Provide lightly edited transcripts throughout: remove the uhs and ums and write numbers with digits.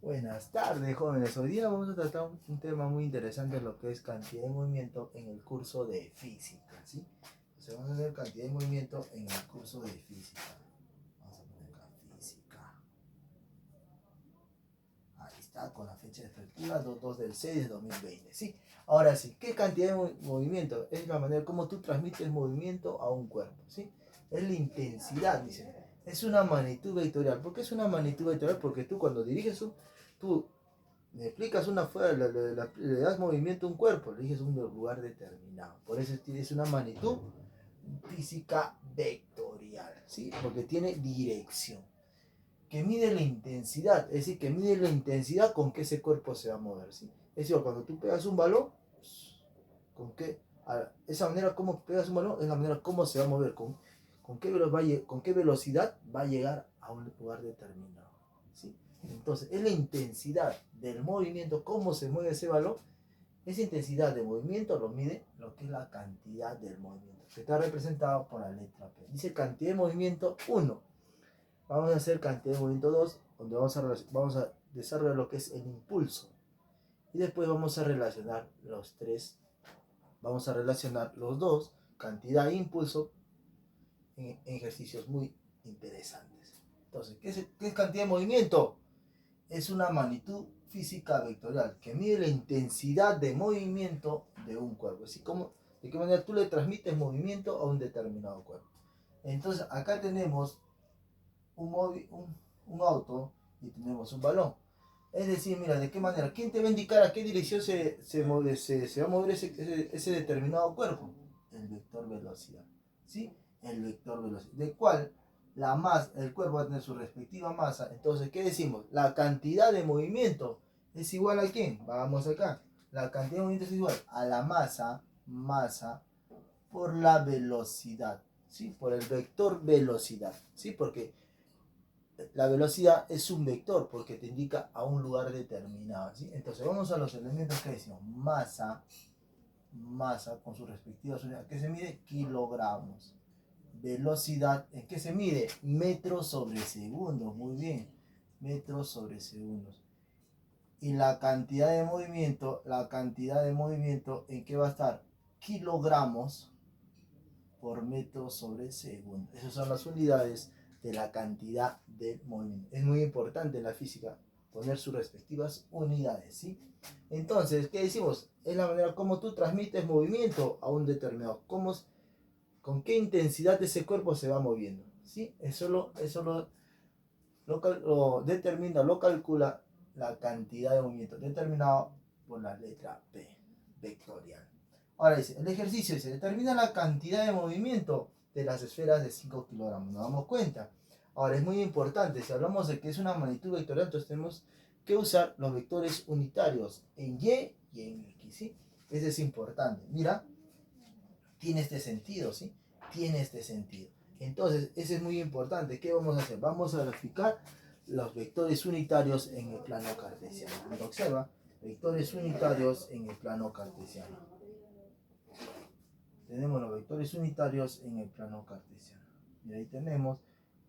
Buenas tardes, jóvenes. Hoy día vamos a tratar un tema muy interesante, lo que es cantidad de movimiento en el curso de física, ¿sí? Entonces vamos a hacer cantidad de movimiento en el curso de física. Vamos a poner acá física. Ahí está, con la fecha efectiva 2 del 6 de 2020, ¿sí? Ahora sí, ¿qué cantidad de movimiento? Es la manera como tú transmites movimiento a un cuerpo, ¿sí? Es la intensidad, dice. Es una magnitud vectorial. ¿Por qué es una magnitud vectorial? Porque tú cuando diriges tú le explicas una fuera, le das movimiento a un cuerpo, le dices un lugar determinado. Por eso tienes una magnitud física vectorial, ¿sí? Porque tiene dirección. Que mide la intensidad, es decir, que mide la intensidad con que ese cuerpo se va a mover, ¿sí? Es decir, cuando tú pegas un balón, con qué, esa manera como pegas un balón es la manera como se va a mover, con qué velocidad va a llegar a un lugar determinado, ¿sí? Entonces, es la intensidad del movimiento, cómo se mueve ese balón. Esa intensidad de movimiento lo mide lo que es la cantidad del movimiento, que está representado por la letra P. Dice cantidad de movimiento 1. Vamos a hacer cantidad de movimiento 2, donde vamos a desarrollar lo que es el impulso. Y después vamos a relacionar los tres. Vamos a relacionar los dos, cantidad e impulso, en ejercicios muy interesantes. Entonces, ¿qué es cantidad de movimiento? Es una magnitud física vectorial que mide la intensidad de movimiento de un cuerpo. Así como de qué manera tú le transmites movimiento a un determinado cuerpo. Entonces, acá tenemos un auto y tenemos un balón. Es decir, mira, de qué manera, ¿quién te va a indicar a qué dirección se va a mover ese determinado cuerpo? El vector velocidad, ¿sí? El vector velocidad, del cual el cuerpo va a tener su respectiva masa. Entonces, ¿qué decimos? La cantidad de movimiento es igual a ¿quién? Vamos acá. La cantidad de movimiento es igual a la masa por la velocidad, ¿sí? Por el vector velocidad, ¿sí? Porque la velocidad es un vector porque te indica a un lugar determinado, ¿sí? Entonces vamos a los elementos que decimos. Masa con sus respectivas unidades, que se mide kilogramos. Velocidad, ¿en qué se mide? Metros sobre segundos, muy bien, metros sobre segundos. Y la cantidad de movimiento, ¿en qué va a estar? Kilogramos por metro sobre segundo. Esas son las unidades de la cantidad de movimiento. Es muy importante en la física poner sus respectivas unidades, ¿sí? Entonces, ¿qué decimos? Es la manera como tú transmites movimiento a un determinado. ¿Con qué intensidad ese cuerpo se va moviendo? ¿Sí? Eso lo determina, lo calcula la cantidad de movimiento determinado por la letra P, vectorial. Ahora dice, el ejercicio dice, determina la cantidad de movimiento de las esferas de 5 kilogramos. Nos damos cuenta. Ahora es muy importante, si hablamos de que es una magnitud vectorial, entonces tenemos que usar los vectores unitarios en Y y en X, ¿sí? Eso es importante. Mira, tiene este sentido, ¿sí? Tiene este sentido. Entonces, eso es muy importante. ¿Qué vamos a hacer? Vamos a graficar los vectores unitarios en el plano cartesiano. Mira, observa, vectores unitarios en el plano cartesiano. Tenemos los vectores unitarios en el plano cartesiano. Y ahí tenemos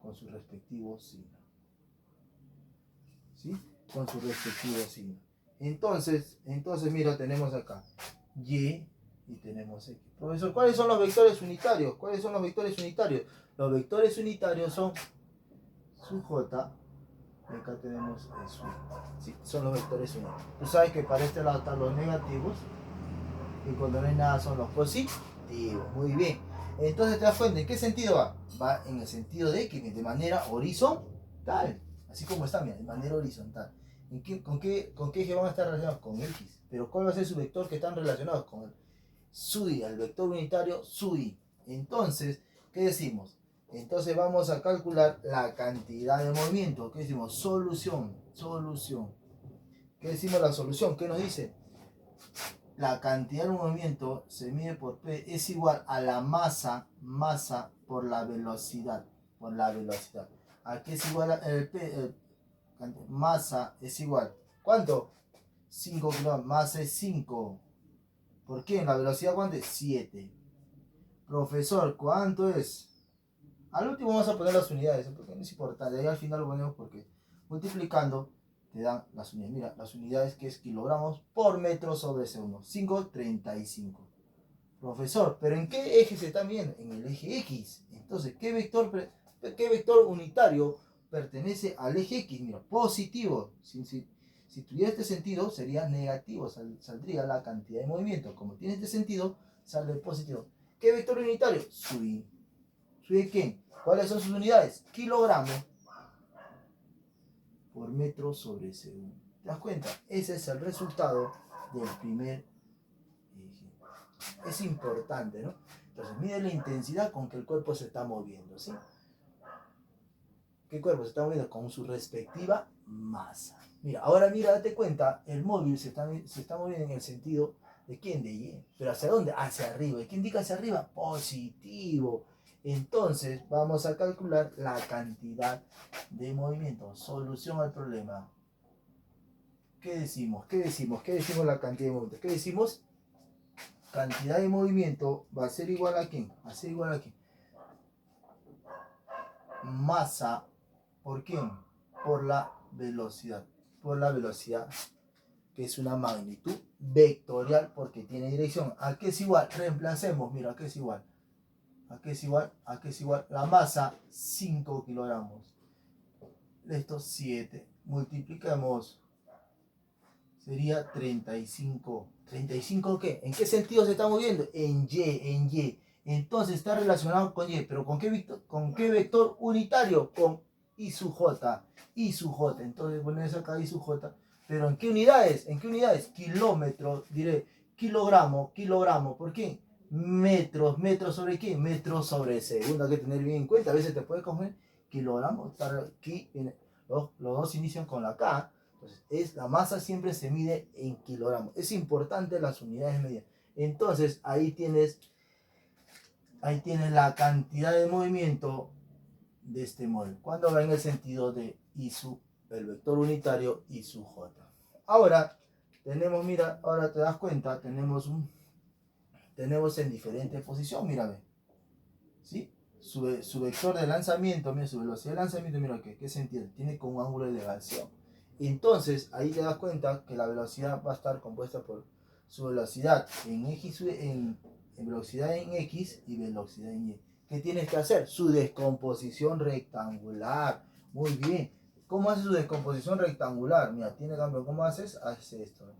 con su respectivo signo. ¿Sí? Con su respectivo signo. Entonces, mira, tenemos acá Y y tenemos X. Profesor, ¿cuáles son los vectores unitarios? ¿Cuáles son los vectores unitarios? Los vectores unitarios son su J y acá tenemos el su. Sí, son los vectores unitarios. Tú sabes que para este lado están los negativos y cuando no hay nada son los positivos. Muy bien. Entonces te das cuenta, ¿en qué sentido va? Va en el sentido de X, de manera horizontal. Así como está, mira, de manera horizontal. ¿Con qué eje van a estar relacionados? Con X. Pero ¿cuál va a ser su vector que están relacionados? Con el SUI, el vector unitario SUI. Entonces, ¿qué decimos? Entonces vamos a calcular la cantidad de movimiento. ¿Qué decimos? Solución. ¿Qué decimos la solución? ¿Qué nos dice? La cantidad de movimiento se mide por P es igual a la masa por la velocidad. ¿A qué es igual el P? Masa es igual. ¿Cuánto? 5 kilogramos. Masa es 5. ¿Por qué? ¿La velocidad cuánto es? 7. Profesor, ¿cuánto es? Al último vamos a poner las unidades, porque no es importante. Ahí al final lo ponemos porque multiplicando te dan las unidades. Mira, las unidades que es kilogramos por metro sobre segundo. 5,35. Profesor, ¿pero en qué eje se está viendo? En el eje X. Entonces, ¿qué vector unitario pertenece al eje X? Mira, positivo. Si tuviera este sentido, sería negativo. Saldría la cantidad de movimiento. Como tiene este sentido, sale positivo. ¿Qué vector unitario? ¿Sui de qué? ¿Cuáles son sus unidades? Kilogramo por metro sobre segundo. ¿Te das cuenta? Ese es el resultado del primer eje. Es importante, ¿no? Entonces, mide la intensidad con que el cuerpo se está moviendo, ¿sí? ¿Qué cuerpo se está moviendo? Con su respectiva masa. Mira, ahora mira, date cuenta, el móvil se está moviendo en el sentido de quién, de Y. ¿Pero hacia dónde? Hacia arriba. ¿Y qué indica hacia arriba? Positivo. Entonces, vamos a calcular la cantidad de movimiento. Solución al problema. ¿Qué decimos? ¿Qué decimos? ¿Qué decimos la cantidad de movimiento? ¿Qué decimos? Cantidad de movimiento va a ser igual a ¿quién? Va a ser igual a ¿quién? Masa, ¿por quién? Por la velocidad. Por la velocidad, que es una magnitud vectorial porque tiene dirección. ¿A qué es igual? Reemplacemos, mira, ¿a qué es igual? ¿A qué es igual? ¿A qué es igual? La masa, 5 kilogramos. Esto 7. Multiplicamos. Sería 35. ¿35 qué? ¿En qué sentido se está moviendo? En Y. Entonces está relacionado con Y. ¿Pero con qué vector unitario? Con I sub J. I sub J. Entonces pones acá I sub J. ¿Pero en qué unidades? ¿En qué unidades? Kilómetros. Diré kilogramo. ¿Por qué? Metros. ¿Metros sobre qué? Metros sobre segundo. Hay que tener bien en cuenta. A veces te puedes coger kilogramos. Aquí los dos inician con la K. Entonces, la masa siempre se mide en kilogramos. Es importante las unidades medidas. Entonces, ahí tienes la cantidad de movimiento de este móvil. Cuando va en el sentido de I sub, el vector unitario I sub J. Ahora, mira, ahora te das cuenta, tenemos en diferente posición, mira, ¿sí? Su vector de lanzamiento, mira, su velocidad de lanzamiento, mira, ¿qué sentido? Tiene con un ángulo de elevación. Entonces, ahí te das cuenta que la velocidad va a estar compuesta por su velocidad en velocidad en X y velocidad en Y. ¿Qué tienes que hacer? Su descomposición rectangular. Muy bien. ¿Cómo haces su descomposición rectangular? Mira, tiene cambio. ¿Cómo haces? Haces esto.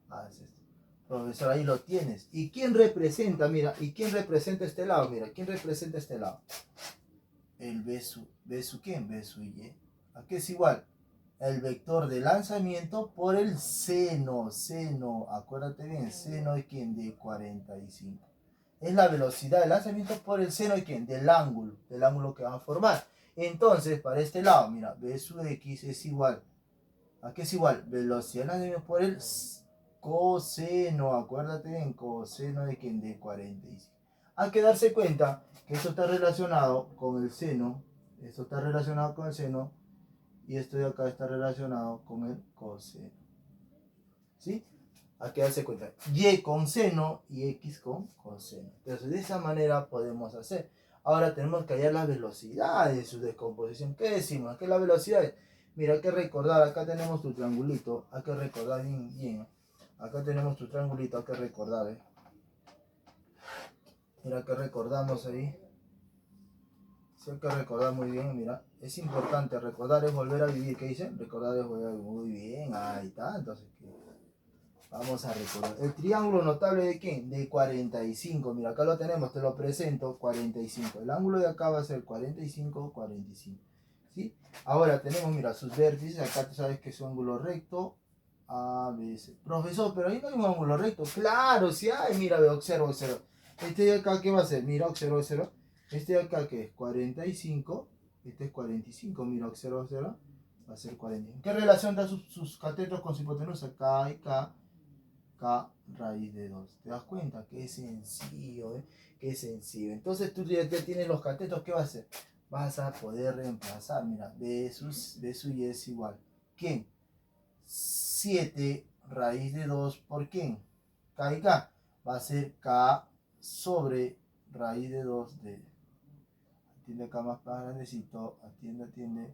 Haces esto. Profesor, ahí lo tienes. ¿Y quién representa? Mira, ¿y quién representa este lado? Mira, ¿quién representa este lado? El B sub ¿quién? B sub Y. ¿A qué es igual? El vector de lanzamiento por el seno. Acuérdate bien, seno de quién? De 45. Es la velocidad de lanzamiento por el seno de quién? Del ángulo que va a formar. Entonces, para este lado, mira, B sub X es igual. ¿A qué es igual? Velocidad de lanzamiento por el coseno. Acuérdate bien, coseno de quién? De 45. Hay que darse cuenta que esto está relacionado con el seno. Esto está relacionado con el seno. Y esto de acá está relacionado con el coseno. ¿Sí? Hay que darse cuenta. Y con seno y X con coseno. Entonces, de esa manera podemos hacer. Ahora tenemos que hallar las velocidades de su descomposición. ¿Qué decimos? ¿Qué es la velocidad? Mira, hay que recordar. Acá tenemos tu triangulito. Hay que recordar bien. Acá tenemos tu triangulito. Hay que recordar. Mira, que recordamos ahí. Sí, hay que recordar muy bien, mira, es importante, recordar es volver a vivir, ¿qué dicen? Recordar es volver a vivir, muy bien, ahí está, entonces, vamos a recordar. El triángulo notable de quién? De 45, mira, acá lo tenemos, te lo presento, 45, el ángulo de acá va a ser 45, 45, ¿sí? Ahora tenemos, mira, sus vértices, acá tú sabes que es un ángulo recto, A, B, C. Profesor, pero ahí no hay un ángulo recto, claro, sí hay, mira, observa, este de acá, ¿qué va a ser? Mira, observa. Este de acá que es 45, este es 45, mira, observa, va a ser 45. ¿Qué relación da sus catetos con su hipotenusa? K y K raíz de 2. ¿Te das cuenta? Qué sencillo, qué sencillo. Entonces tú ya tienes los catetos, ¿qué vas a hacer? Vas a poder reemplazar, mira, B sub Y es igual. ¿Quién? 7 raíz de 2 por quién? K y K. Va a ser K sobre raíz de 2 de... Atiende acá más grandecito, atiende.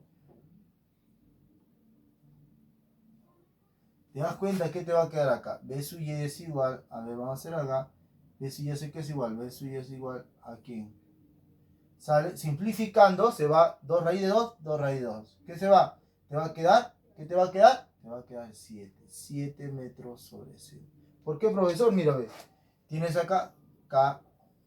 ¿Te das cuenta qué te va a quedar acá? B sub y es igual, a ver, vamos a hacer acá, B sub y sé que es igual, B sub y es igual a quién. ¿Sale? Simplificando, se va 2 raíz de 2, 2 raíz de 2. ¿Qué se va? ¿Te va a quedar? ¿Qué te va a quedar? Te va a quedar 7. 7 metros sobre 0. ¿Por qué, profesor? Mira, ve. Tienes acá K,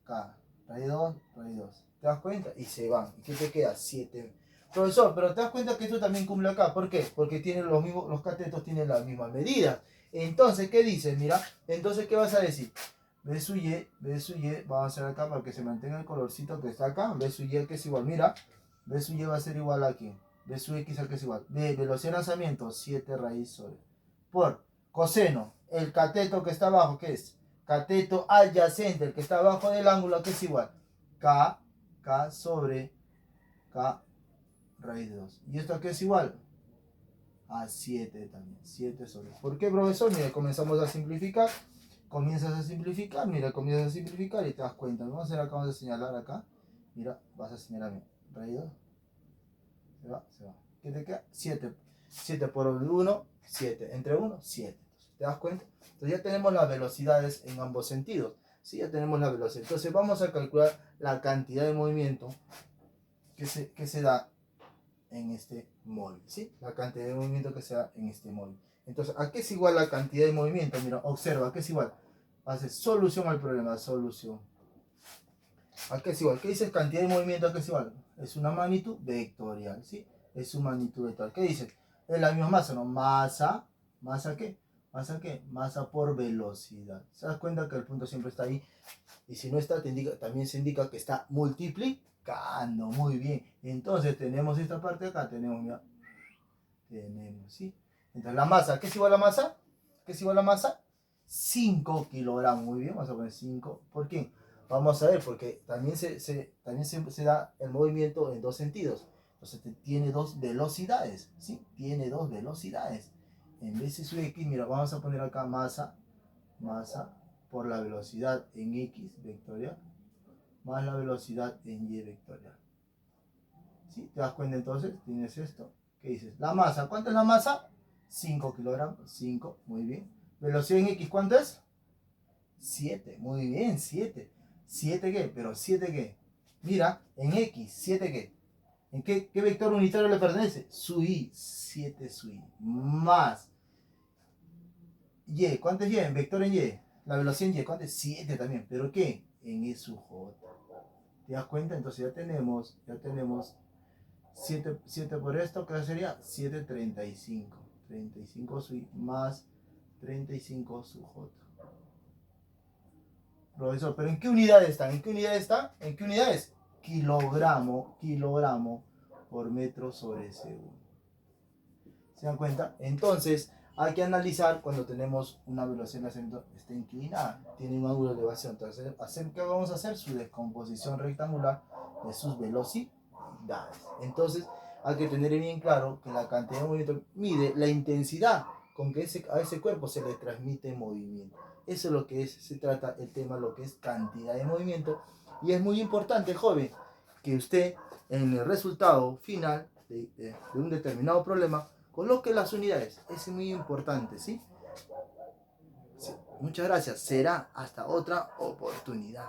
K. Raíz de 2, raíz de 2. ¿Te das cuenta? Y se van. ¿Y qué te queda? 7. Profesor, pero te das cuenta que esto también cumple acá. ¿Por qué? Porque tienen los mismos, los catetos tienen las mismas medidas. Entonces, ¿qué dices? Mira, entonces, ¿qué vas a decir? B sub y, vamos a hacer acá para que se mantenga el colorcito que está acá. B sub y que es igual, mira, B sub y va a ser igual aquí. B sub x al que es igual. B, velocidad de lanzamiento, 7 raíz sobre. Por coseno, el cateto que está abajo, ¿qué es? Cateto adyacente, el que está abajo del ángulo, que es igual. K sobre K raíz de 2. ¿Y esto qué es igual? A 7 también, 7 sobre. ¿Por qué, profesor? Mire, comenzamos a simplificar. Comienzas a simplificar, mira, comienzas a simplificar y te das cuenta. Vamos a hacer acá, vamos a señalar acá. Mira, vas a señalar, raíz 2. Se va, se va. ¿Qué te queda? 7. 7 por 1, 7. Entre 1, 7. ¿Te das cuenta? Entonces ya tenemos las velocidades en ambos sentidos. ¿Sí? Ya tenemos la velocidad. Entonces vamos a calcular la cantidad de movimiento que se da en este móvil. ¿Sí? La cantidad de movimiento que se da en este móvil. Entonces, ¿a qué es igual la cantidad de movimiento? Mira, observa, ¿a qué es igual? Hace solución al problema, solución. ¿A qué es igual? ¿Qué dice cantidad de movimiento? ¿A qué es igual? Es una magnitud vectorial, ¿sí? Es su magnitud vectorial. ¿Qué dice? Es la misma masa, ¿no? Masa, ¿masa qué? ¿Masa qué? Masa por velocidad. ¿Se das cuenta que el punto siempre está ahí? Y si no está, también se indica que está multiplicando. Muy bien. Entonces tenemos esta parte acá, tenemos, mira, tenemos, ¿sí? Entonces la masa, ¿qué es igual a la masa? ¿Qué es igual a la masa? 5 kilogramos. Muy bien, vamos a poner 5. ¿Por qué? Vamos a ver, porque también se da el movimiento en dos sentidos. Entonces tiene dos velocidades, ¿sí? Tiene dos velocidades. En vez de su x, mira, vamos a poner acá masa por la velocidad en x vectorial, más la velocidad en y vectorial. ¿Sí? ¿Te das cuenta entonces? Tienes esto. ¿Qué dices? La masa, ¿cuánto es la masa? 5 kilogramos, 5, muy bien. Velocidad en x, ¿cuánto es? 7, muy bien, 7. ¿7 qué? ¿Pero 7 qué? Mira, en x, 7 qué. ¿En qué vector unitario le pertenece? Su y, 7 su y. Más y, ¿cuánto es y? En vector en y. La velocidad en y, ¿cuánto es? 7 también. ¿Pero qué? En e sub j. ¿Te das cuenta? Entonces ya tenemos 7 por esto, ¿qué sería? 7, 35. 35 su y más 35 su j. Profesor, ¿pero en qué unidades están? ¿En qué unidades están? ¿En qué unidades? Kilogramo por metro sobre segundo. ¿Se dan cuenta? Entonces, hay que analizar cuando tenemos una velocidad de nacimiento está inclinada, tiene un ángulo de elevación. Entonces, ¿qué vamos a hacer? Su descomposición rectangular de sus velocidades. Entonces, hay que tener bien claro que la cantidad de movimiento mide la intensidad con que a ese cuerpo se le transmite movimiento. Eso es lo que se trata el tema, lo que es cantidad de movimiento. Y es muy importante, joven, que usted en el resultado final de un determinado problema coloque las unidades. Es muy importante, ¿sí? Sí. Muchas gracias. Será hasta otra oportunidad.